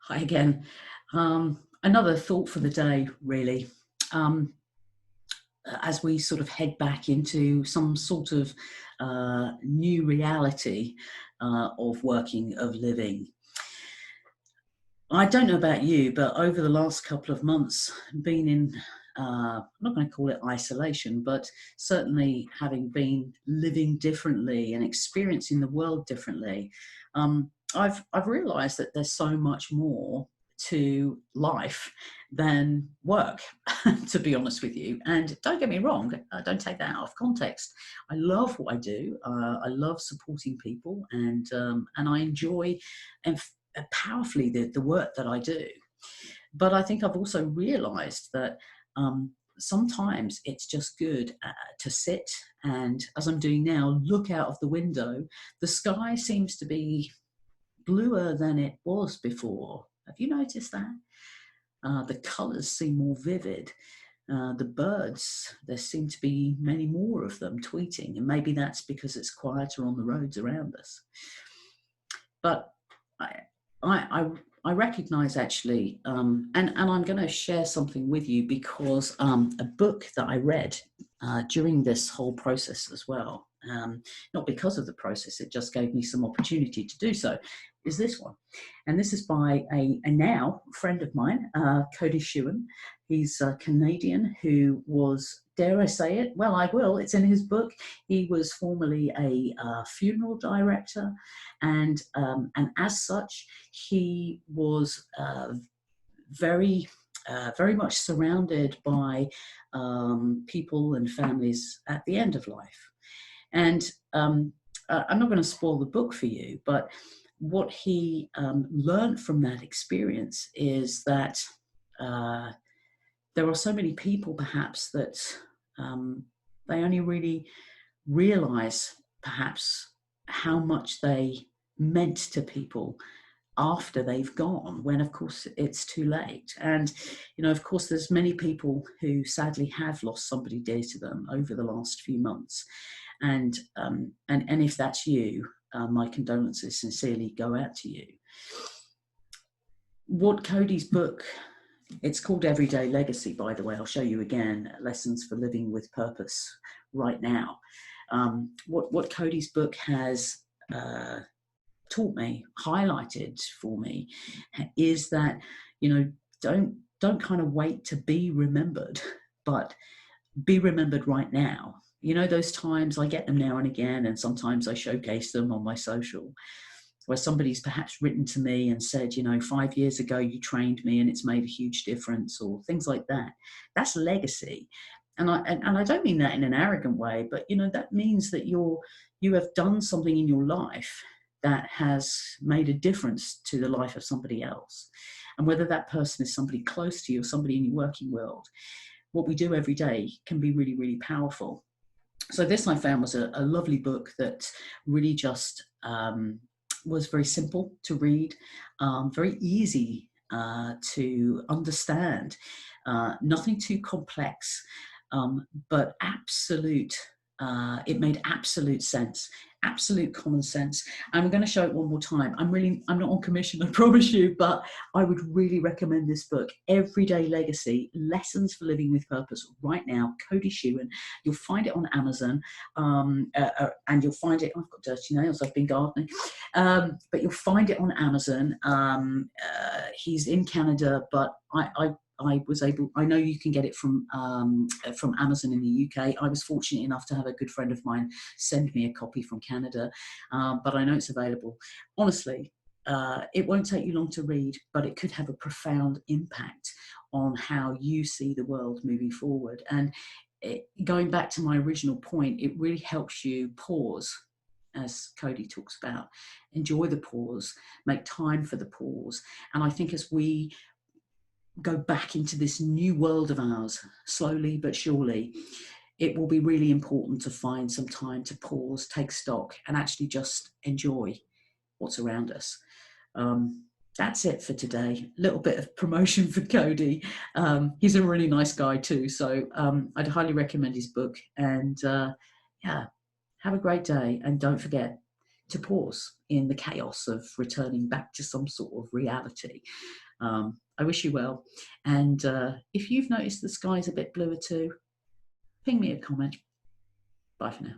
Hi again. Another thought for the day, really. Um, as we sort of head back into some sort of new reality of working, of living. I don't know about you, but over the last couple of months, being in, I'm not going to call it isolation, but certainly having been living differently and experiencing the world differently, I've realised that there's so much more to life than work, to be honest with you. And don't get me wrong, don't take that out of context. I love what I do. I love supporting people, and I enjoy and powerfully the work that I do. But I think I've also realized that sometimes it's just good to sit and, as I'm doing now, look out of the window. The sky seems to be bluer than it was before. Have you noticed that? The colours seem more vivid. The birds, there seem to be many more of them tweeting, and maybe that's because it's quieter on the roads around us. But I, I, I recognise actually, and I'm going to share something with you because a book that I read during this whole process as well, not because of the process, it just gave me some opportunity to do so, is this one. And this is by a now friend of mine, Cody Shewan. He's a Canadian who was, dare I say it? Well, I will. It's in his book. He was formerly a funeral director, and as such, he was very much surrounded by people and families at the end of life. And I'm not going to spoil the book for you, but what he learned from that experience is that there are so many people perhaps that they only really realize perhaps how much they meant to people after they've gone, when of course it's too late. And of course there's many people who sadly have lost somebody dear to them over the last few months, and if that's you, my condolences sincerely go out to you. What Cody's book, it's called Everyday Legacy, by the way. I'll show you again, Lessons for Living with Purpose right now. What Cody's book has taught me, highlighted for me, is that don't kind of wait to be remembered, but be remembered right now. Those times, I get them now and again, and sometimes I showcase them on my social, where somebody's perhaps written to me and said, 5 years ago you trained me and it's made a huge difference, or things like that. That's legacy. And I don't mean that in an arrogant way, but that means that you have done something in your life that has made a difference to the life of somebody else. And whether that person is somebody close to you or somebody in your working world, what we do every day can be really, really powerful. So this, I found, was a lovely book that really just was very simple to read, very easy to understand, nothing too complex, but it made absolute sense, absolute common sense. I'm going to show it one more time. I'm not on commission, I promise you, but I would really recommend this book, Everyday Legacy, Lessons for Living with Purpose, right now, Cody Shewan. You'll find it on Amazon, and you'll find it, I've got dirty nails, I've been gardening, but you'll find it on Amazon. He's in Canada, but I know you can get it from Amazon in the UK. I was fortunate enough to have a good friend of mine send me a copy from Canada, but I know it's available. Honestly, it won't take you long to read, but it could have a profound impact on how you see the world moving forward. And going back to my original point, it really helps you pause, as Cody talks about. Enjoy the pause, make time for the pause. And I think as we go back into this new world of ours, slowly but surely, it will be really important to find some time to pause, take stock, and actually just enjoy what's around us. That's it for today. A little bit of promotion for Cody. He's a really nice guy too, so I'd highly recommend his book. And yeah, have a great day, and don't forget to pause in the chaos of returning back to some sort of reality. I wish you well. And if you've noticed the sky's a bit bluer too, ping me a comment. Bye for now.